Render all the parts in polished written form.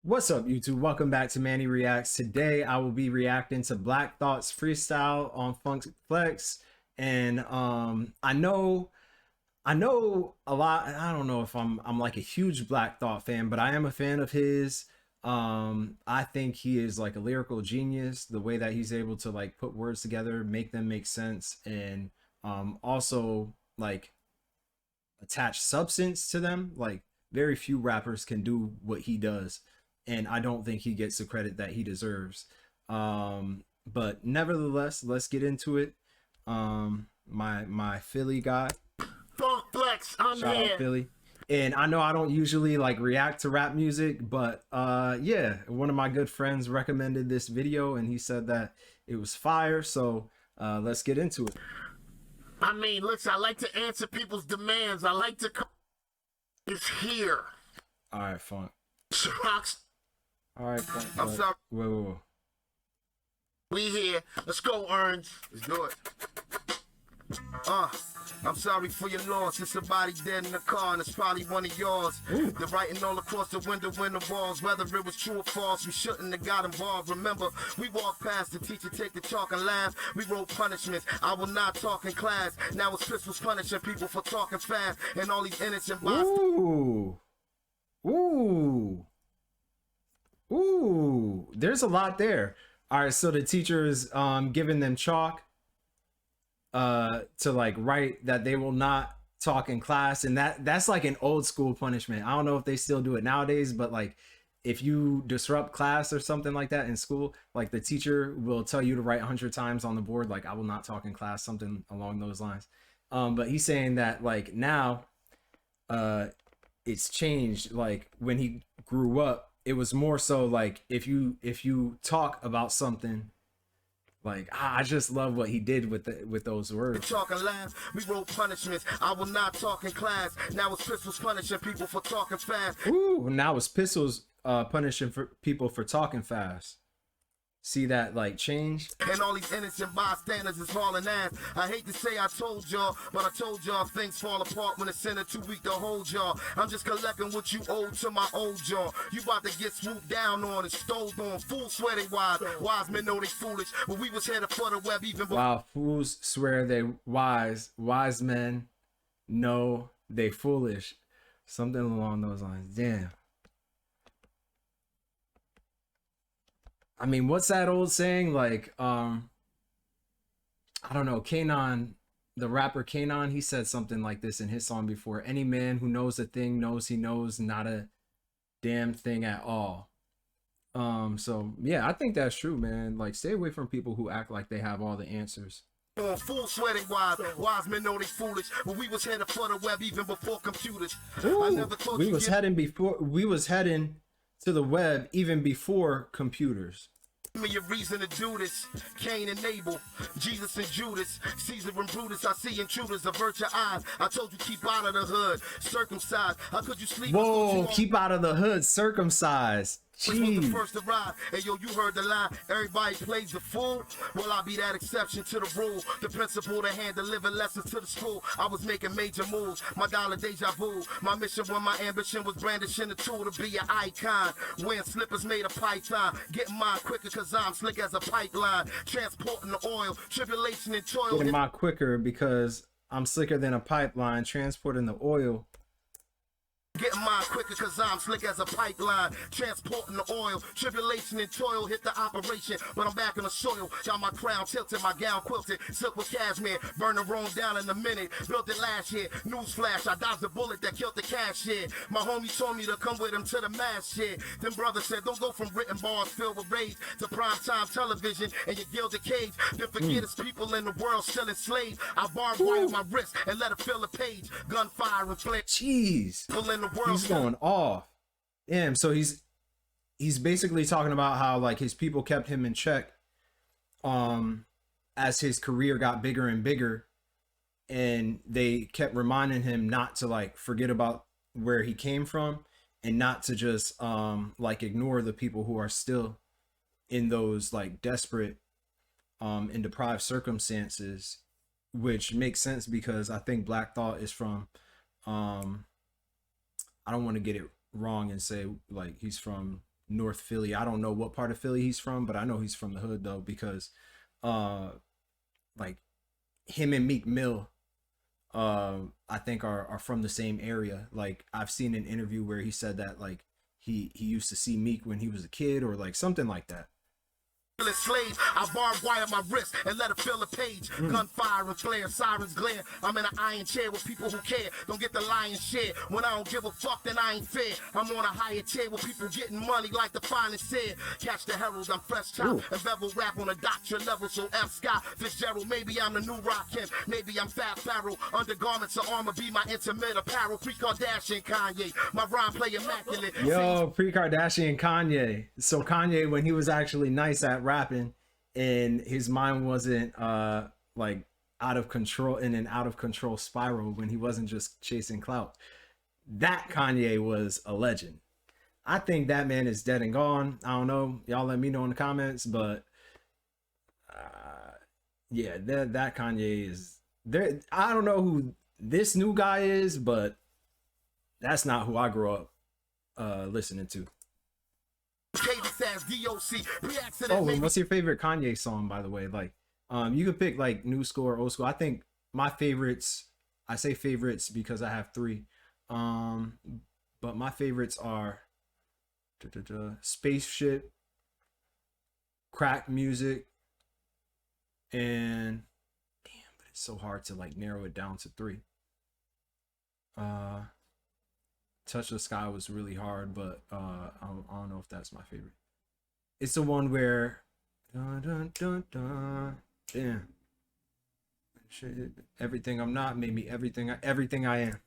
What's up, YouTube? Welcome back to Manny Reacts. Today I will be reacting to Black Thought's freestyle on Funk Flex. And I know a lot. I don't know if I'm like a huge Black Thought fan, but I am a fan of his. I think he is like a lyrical genius, the way that he's able to like put words together, make them make sense, and also like attach substance to them. Like very few rappers can do what he does, and I don't think he gets the credit that he deserves. But nevertheless, let's get into it. My Philly guy, Funk Flex, I'm shout here. out Philly. And I know I don't usually like react to rap music, but yeah, one of my good friends recommended this video and he said that it was fire. So let's get into it. I mean, listen, I like to answer people's demands. I like to come. It's here. All right, Funk. Rocks. All right, Funk. I'm sorry. Whoa. We here. Let's go, Earns. Let's do it. I'm sorry for your loss. It's somebody dead in the car, and it's probably one of yours. Ooh. The writing all across the window in the walls. Whether it was true or false, we shouldn't have got involved. Remember, we walked past the teacher, take the chalk and laugh. We wrote punishments. I will not talk in class. Now it's pistols punishing people for talking fast, and all these innocent bystanders. Ooh. There's a lot there. All right, so the teacher is giving them chalk to like write that they will not talk in class, and that's like an old school punishment. I don't know if they still do it nowadays, but like if you disrupt class or something like that in school, like the teacher will tell you to write 100 times on the board like I will not talk in class, something along those lines. But he's saying that like now it's changed. Like when he grew up, it was more so like if you talk about something, like I just love what he did with those words. Talk and laugh, we wrote punishments. I will not talk in class. Now it's pistols punishing people for talking fast. Ooh, now it's pistols punishing for people for talking fast. See that like change? And all these innocent bystanders is hauling ass. I hate to say I told y'all, but I told y'all things fall apart when it's in too weak to hold y'all. I'm just collecting what you owe to my old jaw. You about to get swooped down on and stole on. Fools swear they wise. Wise men know they foolish. But we was headed for the web even before. Wow, fools swear they wise. Wise men know they foolish. Something along those lines. Damn. I mean, what's that old saying? Like, I don't know, Kanon, the rapper Kanon, he said something like this in his song before. Any man who knows a thing knows he knows not a damn thing at all. So yeah, I think that's true, man. Like, stay away from people who act like they have all the answers. Fools swear they wise. Wise men know they foolish. But we was headed for the web even before computers. Ooh, I never thought we was heading to the web even before computers. Give me a reason to do this. Cain and Abel, Jesus and Judas, Caesar and Brutus. I see intruders, avert your eyes. I told you keep out of the hood, circumcised. How could you sleep? Whoa, keep out of the hood, circumcised. Which was the Jeez. first to ride. Hey yo, you heard the line. Everybody plays the fool. Well, I'll be that exception to the rule. The principle to hand deliver lessons to the school. I was making major moves. My dollar deja vu. My mission when my ambition was brandishing the tool to be an icon. Wearing slippers made of python. Getting mine quicker cause I'm slick as a pipeline. Transporting the oil. Tribulation and toil. Getting mine quicker because I'm slicker than a pipeline, transporting the oil. Getting mine quicker cause I'm slick as a pipeline. Transporting the oil. Tribulation and toil hit the operation. But I'm back in the soil. Got my crown tilted, my gown quilted. Silk with cashmere. Burn the room down in a minute. Built it last year. Newsflash, I dodged the bullet that killed the cashier. My homie told me to come with him to the mass shit. Then brother said don't go from written bars filled with rage to primetime television and your gilded cage. Then forget it's people in the world still enslaved. I barbed wire my wrist and let it fill the page. Gunfire and flame. Jeez. People in the world He's going off. Damn, so he's basically talking about how like his people kept him in check as his career got bigger and bigger, and they kept reminding him not to like forget about where he came from and not to just like ignore the people who are still in those like desperate and deprived circumstances, which makes sense because I think Black Thought is from I don't want to get it wrong and say like he's from North Philly. I don't know what part of Philly he's from, but I know he's from the hood though, because like him and Meek Mill I think are from the same area. Like I've seen an interview where he said that like he used to see Meek when he was a kid or like something like that. Slave, I barbed wire my wrist and let her fill a page. Gunfire and flare, sirens glare. I'm in an iron chair with people who care. Don't get the lion's share. When I don't give a fuck, then I ain't fair. I'm on a higher tier with people getting money like the finest here. Catch the herald, I'm fresh top. And bevel rap on a doctrine level. So F. Scott Fitzgerald, maybe I'm the new Rakim. Maybe I'm Fat Pharaoh. Undergarments of armor be my intimate apparel. Pre-Kardashian Kanye. My rhyme play immaculate. Yo, pre-Kardashian Kanye. So Kanye, when he was actually nice at rapping and his mind wasn't like out of control, in an out of control spiral, when he wasn't just chasing clout, that Kanye was a legend. I think that man is dead and gone. I don't know, y'all let me know in the comments, but yeah, that Kanye is there. I don't know who this new guy is, but that's not who I grew up listening to. Oh, and what's your favorite Kanye song, by the way? Like, you could pick like new school or old school. I think my favorites, I say favorites because I have three, but my favorites are Spaceship, Crack Music, and damn, but it's so hard to like narrow it down to three. Touch the Sky was really hard, but I don't know if that's my favorite. It's the one where dun, dun, dun, dun. Damn. Shit. Everything I'm not made me everything I am.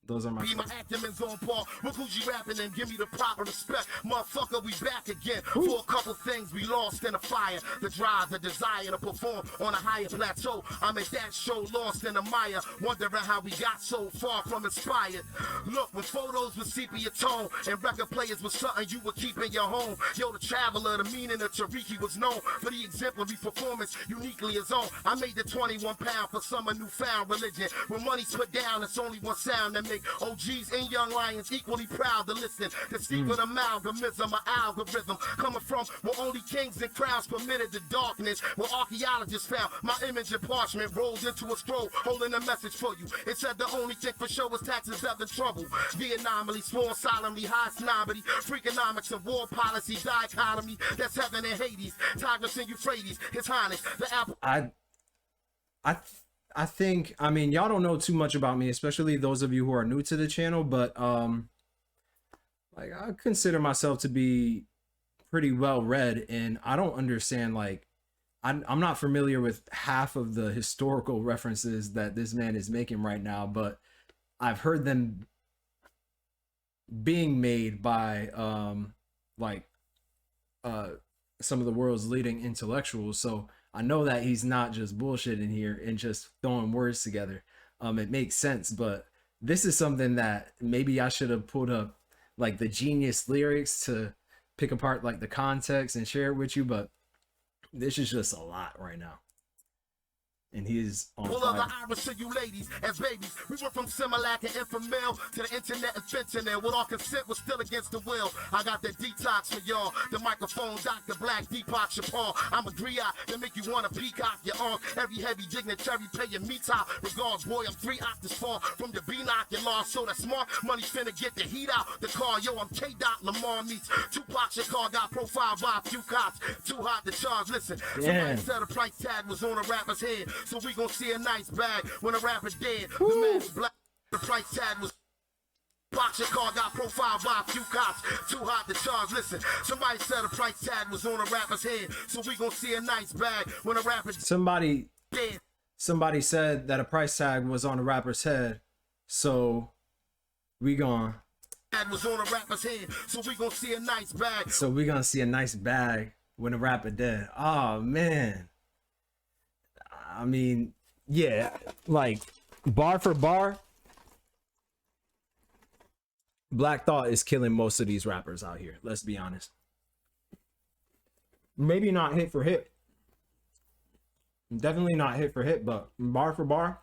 Those are my actiments on par. Look who's you rapping and give me the proper respect. Motherfucker, we back again. For a couple things we lost in the fire. The drive, the desire to perform on a higher plateau. I'm at that show lost in the mire. Wondering how we got so far from inspired. Look, when photos with sepia tone and record players was something you would keep in your home. Yo, the traveler, the meaning of Tariki was known for the exemplary performance uniquely his own. I made the 21 pound for summer newfound religion. When money's put down, it's only one sound that make OGs and young lions equally proud to listen. The secret amalgamism, an algorithm coming from where only kings and crowns permitted the darkness. Where archaeologists found my image in parchment rolled into a scroll holding a message for you. It said the only thing for sure was taxes, death, and trouble. The anomaly, sworn solemnly, high snobbery, freakonomics and war policy, dichotomy. That's heaven and Hades, Tigris and Euphrates. His Highness, the apple. I think, I mean, y'all don't know too much about me, especially those of you who are new to the channel, but like I consider myself to be pretty well read, and I don't understand, like I'm not familiar with half of the historical references that this man is making right now, but I've heard them being made by some of the world's leading intellectuals. So I know that he's not just bullshitting here and just throwing words together. It makes sense, but this is something that maybe I should have pulled up like the genius lyrics to pick apart like the context and share it with you, but this is just a lot right now. And he's on pull of the Irish to you ladies as babies. We went from Similac and Infamil to the internet and fentanyl. With all consent was still against the will. I got that detox for y'all. The microphone, Dr. Black, Deepak Chapar. I'm a griot that make you want to peacock your arm. Every heavy dignitary paying me top. Regards, boy, I'm 3 octaves far from the B-knock. You lost, so that smart money finna get the heat out the car. Yo, I'm K-Dot Lamar meets Tupac Shakur. Got profiled by a few cops. Too hot to charge. Listen, somebody said a price tag was on a rapper's head. So we gon' see a nice bag when a rapper dead. The man's black, the price tag was box your car, got profiled by a few cops. Too hot to charge. Listen, somebody said a price tag was on a rapper's head. So we gon' see a nice bag when a rapper dead. Somebody said that a price tag was on a rapper's head. So we gon' was on a rapper's head. So we gon' see a nice bag. So we gonna see a nice bag when a rapper dead. Oh man. I mean, yeah, like bar for bar, Black Thought is killing most of these rappers out here. Let's be honest. Maybe not hit for hit. Definitely not hit for hit, but bar for bar,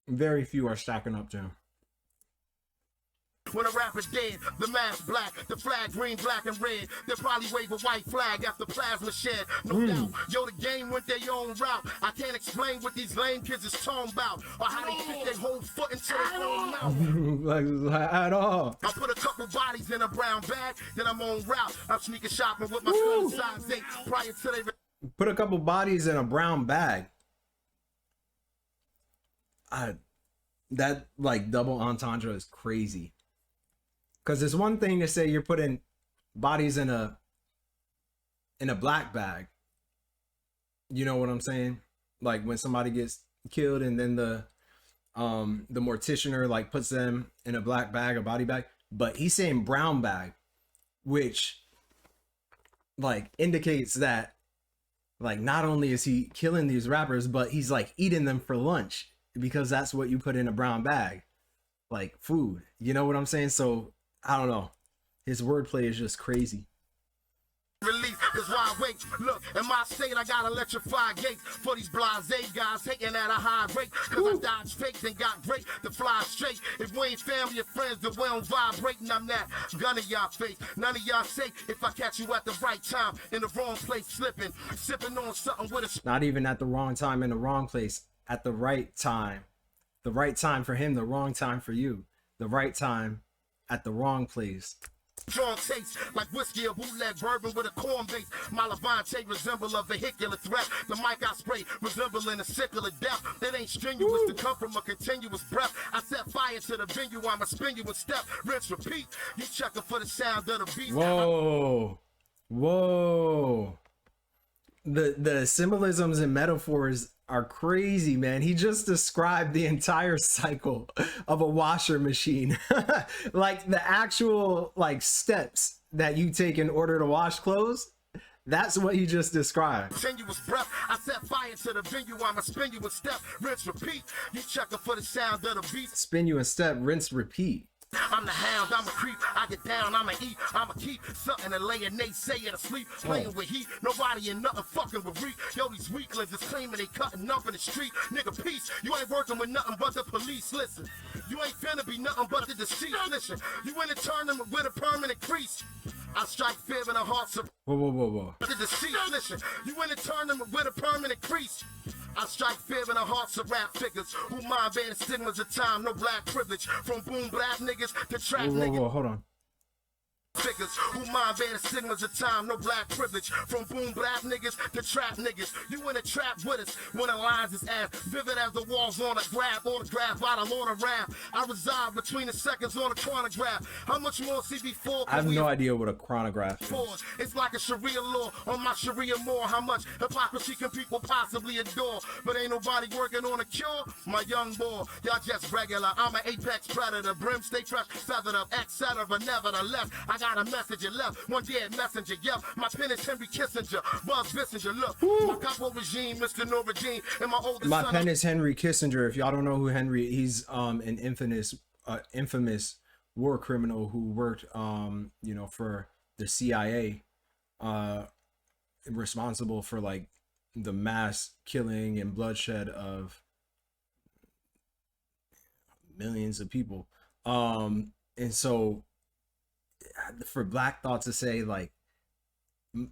very few are stacking up to him. when a rapper's dead. The mask black, the flag green, black, and red. They'll probably wave a white flag after plasma shed. No doubt, yo, the game went their own route. I can't explain what these lame kids is talking about, or how they fit their whole foot into their own mouth. Like at all. I put a couple bodies in a brown bag, then I'm on route. I'm sneaking shopping with my son size 8 prior to they. Put a couple bodies in a brown bag. That like double entendre is crazy. Because it's one thing to say you're putting bodies in a black bag. You know what I'm saying? Like when somebody gets killed and then the morticianer like puts them in a black bag, a body bag. But he's saying brown bag, which like indicates that like not only is he killing these rappers, but he's like eating them for lunch, because that's what you put in a brown bag, like food. You know what I'm saying? So I don't know. His wordplay is just crazy. Release is why I wait. Look, in my state, I got electrified gates for these blase guys hating at a high rate. Cause I dodged fakes and got great to fly straight. If we ain't family or friends, then we don't vibrate. And I'm that gun in y'all face. None of y'all safe if I catch you at the right time in the wrong place slipping. Sipping on something with a. Not even at the wrong time in the wrong place. At the right time. The right time for him, the wrong time for you. The right time at the wrong place. Strong taste like whiskey or bootleg bourbon with a corn base. My Levante resemble a vehicular threat. The mic I spray resembling a sickle of death. It ain't strenuous to come from a continuous breath. I set fire to the venue. I'ma spin you a step. Rinse, repeat. You checking for the sound of the beat. Whoa. Whoa. The symbolisms and metaphors are crazy, man. He just described the entire cycle of a washer machine. Like the actual like steps that you take in order to wash clothes. That's what he just described. Continuous breath. I set fire to the venue. I'ma spin you a step. Rinse, repeat. You checking for the sound of the beat. Spin you a step, rinse, repeat. I'm the hound, I'm a creep, I get down, I'ma eat, I'ma keep something to lay and naysay it asleep, playing with heat, nobody and nothing fucking with reek. Yo, these weaklings is claiming they cutting up in the street. Nigga, peace, you ain't working with nothing but the police, listen. You ain't finna be nothing but the deceased, listen. You in a tournament with a permanent crease. I strike fear in the hearts of Whoa. the deceased, listen. You in a tournament with a permanent crease. I strike fear in the hearts of rap figures who mind bearing stigmas of time, no black privilege. From boom black niggas to trap niggas. Whoa, hold on. Figures who mind bearing stigmas of time, no black privilege. From boom black niggas to trap niggas. You in a trap with us when the lines is as vivid as the walls on a graph. Autograph by the Lord of rap. I reside between the seconds on a chronograph. How much more CB4? I have no idea what a chronograph is. It's like a Sharia law on my Sharia more. How much hypocrisy can people possibly adore? But ain't nobody working on a cure. My young boy, y'all just regular. I'm an apex predator. Brim stay fresh, feathered up, etc. Nevertheless, I got a message left. One dead messenger. Yep, my pen is Henry Kissinger. Buzz Bissinger. Look, my capo regime, Mr. No regime, and my oldest My son. pen is Henry Kissinger. If y'all don't know who Henry, he's an infamous war criminal who worked for the CIA, responsible for like the mass killing and bloodshed of millions of people. And so for Black Thought to say like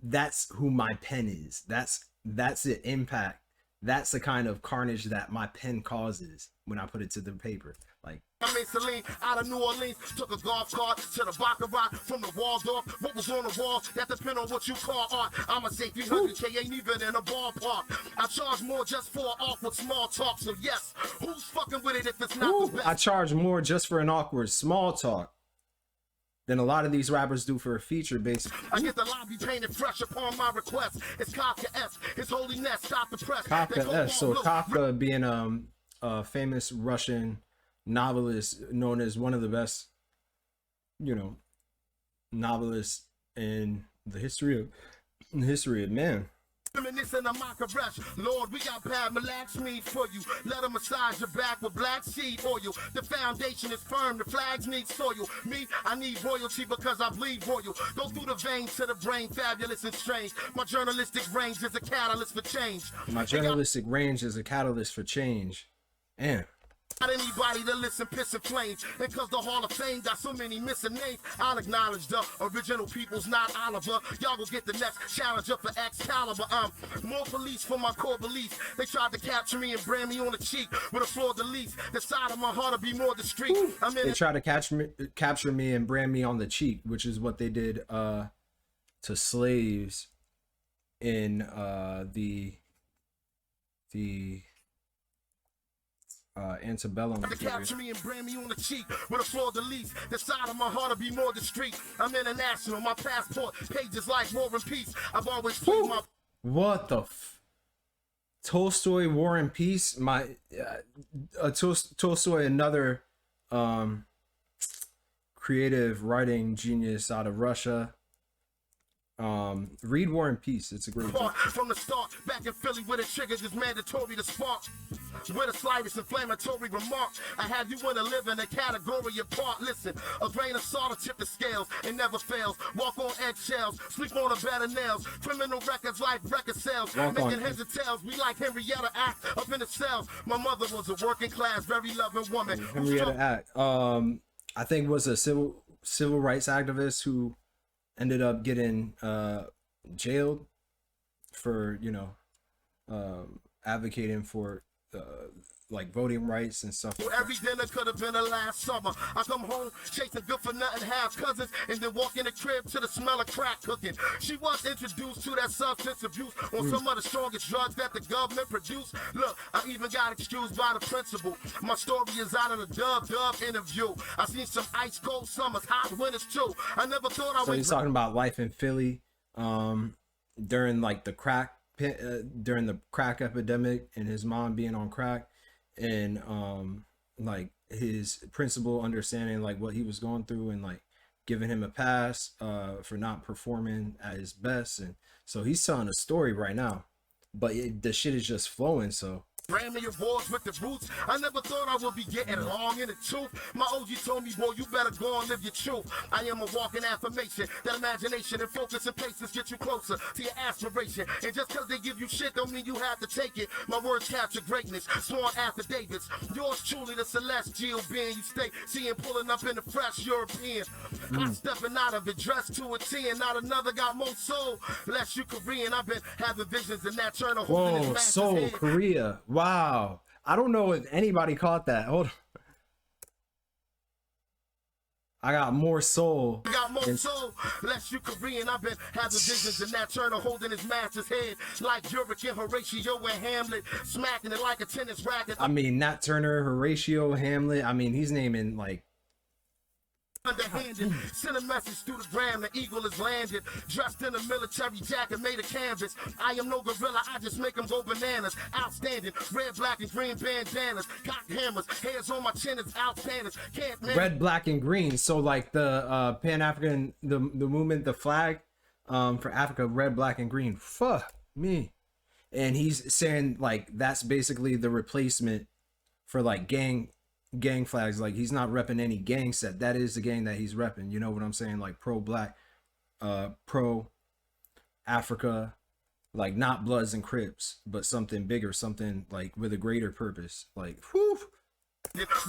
that's who my pen is, that's the impact, that's the kind of carnage that my pen causes when I put it to the paper. Like I mean, Celine out of New Orleans took a golf cart to the Baccarat from the Waldorf. What was on the wall? That depend on what you call art. I'ma say 300K ain't even in a ballpark. I charge more just for awkward small talk. So yes, who's fucking with it if it's not the best? I charge more just for an awkward small talk than a lot of these rappers do for a feature based. I get the lobby painted fresh upon my request. It's Kafka-esque. His holiness stop the press. Kafka-esque. So Kafka being a famous Russian novelist known as one of the best, novelists in the history of man. Reminiscing of my caress. Lord, we got bad relax meat for you. Let them massage your back with black seed oil. The foundation is firm, the flags need soil. Me, I need royalty because I bleed royal. Go through the veins to the brain, fabulous and strange. My journalistic range is a catalyst for change. My journalistic range is a catalyst for change. And Not anybody to listen, piss and flames. And cause the Hall of Fame got so many missing names, I'll acknowledge the original people's not Oliver. Y'all go get the next challenger for Excalibur. More police for my core beliefs. They tried to capture me and brand me on the cheek with a fleur de lis. The side of my heart to be more discreet. They tried to capture me and brand me on the cheek, which is what they did to slaves in the antebellum period. Capture me and brand me on the cheek with a fleur de lis. The side of my heart to be more discreet. I'm international. My passport pages like War and Peace. I've always played my. What the Tolstoy, War and Peace? Tolstoy, another creative writing genius out of Russia. Read War and Peace. It's a great book. From the start, back in Philly where the triggers is mandatory to spark. With the slightest inflammatory remark, I have you in a living a category apart. Listen, a grain of salt to tip the scales, it never fails. Walk on eggshells, sleep on a bed of nails. Criminal records like record sales, making heads and tails. We like Henrietta Act up in the cells. My mother was a working class, very loving woman. Henrietta Act, I think was a civil rights activist who ended up getting jailed for, you know, advocating for like voting rights and stuff. Every dinner could have been a last summer. I come home chasing good for nothing half cousins and then walk in the crib to the smell of crack cooking. She was introduced to that substance abuse on some of the strongest drugs that the government produced. Look, I even got excused by the principal. My story is out of the dub interview. I seen some ice cold summers, hot winters too. I never thought I would. So he's talking about life in Philly during like the crack during the crack epidemic and his mom being on crack, and like his principal understanding like what he was going through and like giving him a pass for not performing at his best. And so he's telling a story right now, but the shit is just flowing. So brand me awards with the roots. I never thought I would be getting long in the tooth. My OG told me, boy, you better go and live your truth. I am a walking affirmation. That imagination and focus and patience get you closer to your aspiration. And just because they give you shit don't mean you have to take it. My words capture greatness, sworn affidavits. Yours truly, the celestial being you stay seeing pulling up in the fresh European. I'm stepping out of it, dressed to a T, and not another got more soul. Less you Korean, I've been having visions in that turn of holding his master's Seoul, head. Korea. Wow. I don't know if anybody caught that. Hold on. I got more soul. I got more soul, less you Korean. I've been having visions in that Turner holding his master's head like Uric and Horatio and Hamlet, smacking it like a tennis racket. I mean, Nat Turner, Horatio, Hamlet. I mean, he's naming like underhanded, send a message through the gram, the eagle is landed, dressed in a military jacket made of canvas. I am no gorilla, I just make them go bananas. Outstanding, red, black, and green bandanas, cock hammers, hairs on my chin is outstanding. Can't man. red, black, and green. So like the Pan-African, the movement, the flag for Africa, red, black, and green. Fuck me. And he's saying like that's basically the replacement for like gang flags. Like he's not repping any gang set. That is the gang that he's repping. You know what I'm saying? Like pro-black, pro Africa, like not Bloods and Crips, but something bigger, something like with a greater purpose. Like whew.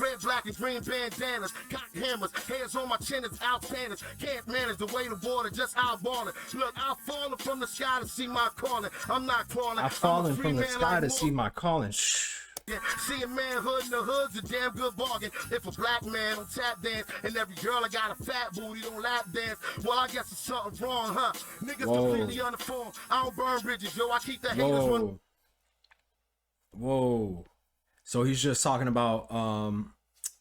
Red, black, and green bandanas, cock hammers, hairs on my chin is outstanding. Can't manage the weight of water, just eyeballing. Look, I've fallen from the sky to see my calling. I'm not crawling. I've fallen from the sky to see my calling. Shh. Yeah, seeing manhood in the hood's a damn good bargain. If a black man don't tap dance and every girl I got a fat booty don't lap dance, well I guess it's something wrong, huh? Niggas completely uniform. I don't burn bridges, yo. I keep the haters running. Whoa. So he's just talking about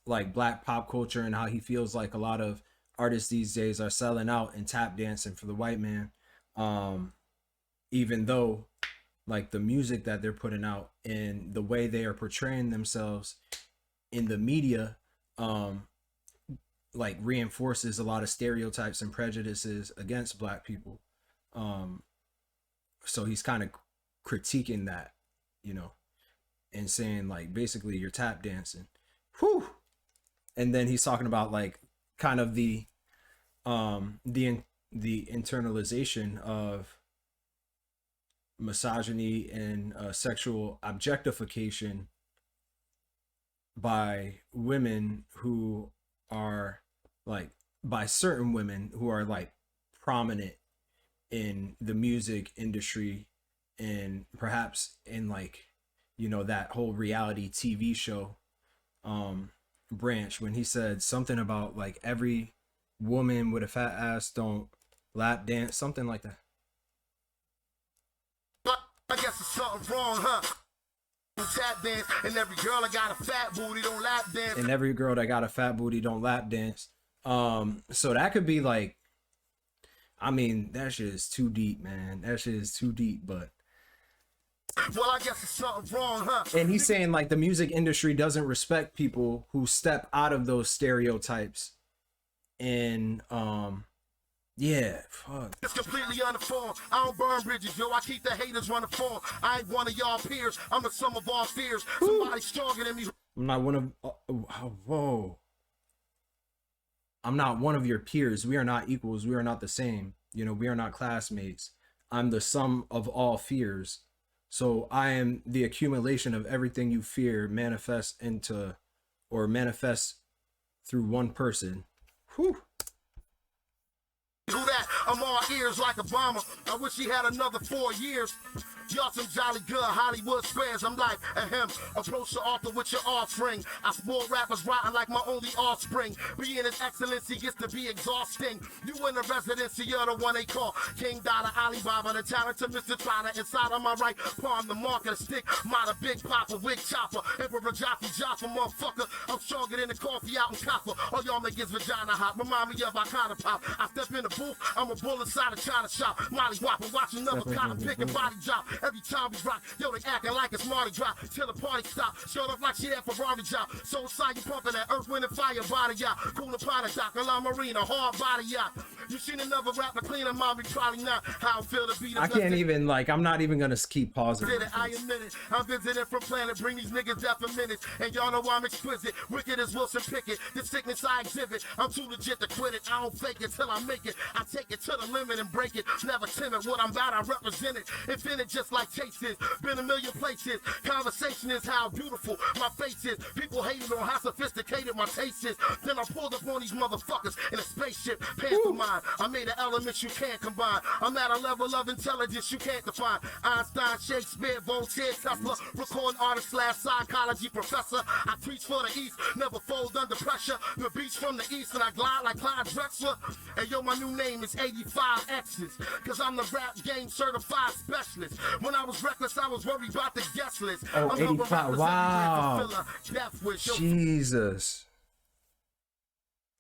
like black pop culture and how he feels like a lot of artists these days are selling out and tap dancing for the white man, even though like the music that they're putting out and the way they are portraying themselves in the media like reinforces a lot of stereotypes and prejudices against black people. So he's kind of critiquing that, you know, and saying like basically you're tap dancing. Whew. And then he's talking about like kind of the internalization of misogyny and sexual objectification by women who are like, by certain women who are like prominent in the music industry, and perhaps in like, you know, that whole reality TV show branch, when he said something about like every woman with a fat ass don't lap dance, something like that. But I guess there's something wrong, huh? Tap dance, and every girl that got a fat booty don't lap dance. And every girl that got a fat booty don't lap dance. So that could be like, I mean, that shit is too deep, man. That shit is too deep, but well, I guess there's something wrong, huh? and he's saying like the music industry doesn't respect people who step out of those stereotypes. And yeah, fuck. It's completely uninformed. I don't burn bridges, yo. I keep the haters running for. I ain't one of y'all peers. I'm the sum of all fears. Somebody stronger than me. I'm not one of whoa. I'm not one of your peers. We are not equals. We are not the same. You know, we are not classmates. I'm the sum of all fears. So I am the accumulation of everything you fear manifest into, or manifest through one person. Whew. Who that? I'm all ears like Obama. I wish he had another 4 years. Y'all some jolly good Hollywood squares. I'm like, ahem, approach the author with your offspring. I spoil rappers rotten like my only offspring. Being his excellency gets to be exhausting. You in the residency, you're the one they call King Dollar Alibaba, the talented Mr. Trotter. Inside of my right palm, the marker, the stick, my big papa, wig chopper, Emperor Jockey Jaffa, motherfucker. I'm stronger than the coffee out in Copper. All y'all make his vagina hot. Remind me of Icona Pop. I step in the booth, I'm a bull inside a China shop. Molly Whopper, watch another cotton picking body drop. Every time we rock, yo, they acting like it's Mardi Gras. Till the party stop, showed up like she had Ferrari job. So inside you pumping that earth, wind, and fire body yacht. Cool Pilot Dock, a La Marina, hard body yacht. You seen another rapper cleaner, mommy, probably not. How I feel to be the I can't even, like, I'm not even gonna keep pausing. I admit it. I'm visiting from planet, bring these niggas death for minutes. And y'all know I'm exquisite, wicked as Wilson Pickett. The sickness I exhibit, I'm too legit to quit it. I don't fake it till I make it. I take it to the limit and break it. Never timid, what I'm about, I represent it. Infinite just like taste is. Been a million places. Conversation is how beautiful my face is. People hating on how sophisticated my taste is. Then I pulled up on these motherfuckers in a spaceship. Panther mind. I made an elements you can't combine. I'm at a level of intelligence you can't define. Einstein, Shakespeare, Voltaire, Tesla, recording artist slash psychology professor. I preach for the East, never fold under pressure. The beach from the East and I glide like Clyde Drexler. And yo, my new name is 85 X's. Cause I'm the rap game certified specialist. When I was reckless, I was worried about the guest list. Oh, I'm 85, wow. Death wish. Jesus.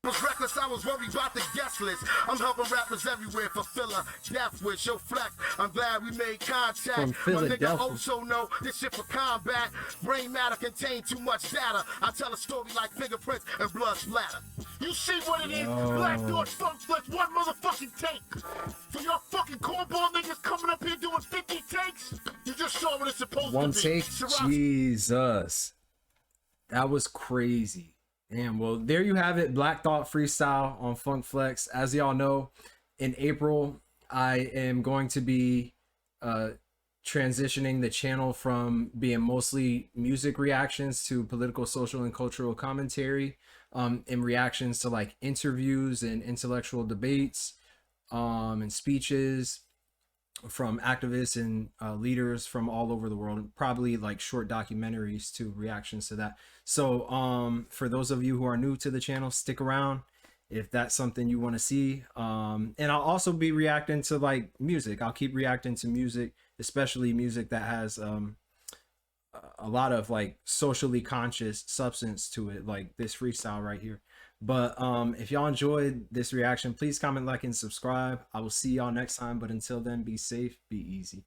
Was reckless, I was worried about the guest list. I'm helping rappers everywhere, fulfill a death wish. Yo, flex, I'm glad we made contact. From Philadelphia. My nigga also know this shit for combat. Brain matter contain too much data. I tell a story like fingerprints and blood splatter. You see what it is? Black Dog Funk Flex, one motherfucking take. For your fucking cornball niggas coming up here doing 50 takes? You just saw what it's supposed One to be. take? Jesus. That was crazy. Damn, well, there you have it. Black Thought Freestyle on Funk Flex. As y'all know, in April, I am going to be transitioning the channel from being mostly music reactions to political, social, and cultural commentary, in reactions to like interviews and intellectual debates, and speeches from activists and leaders from all over the world, and probably like short documentaries to reactions to that. So for those of you who are new to the channel, stick around if that's something you want to see. And I'll also be reacting to like music. I'll keep reacting to music, especially music that has a lot of like socially conscious substance to it, like this freestyle right here. But if y'all enjoyed this reaction, please comment, like, and subscribe. I will see y'all next time, but until then, be safe, be easy.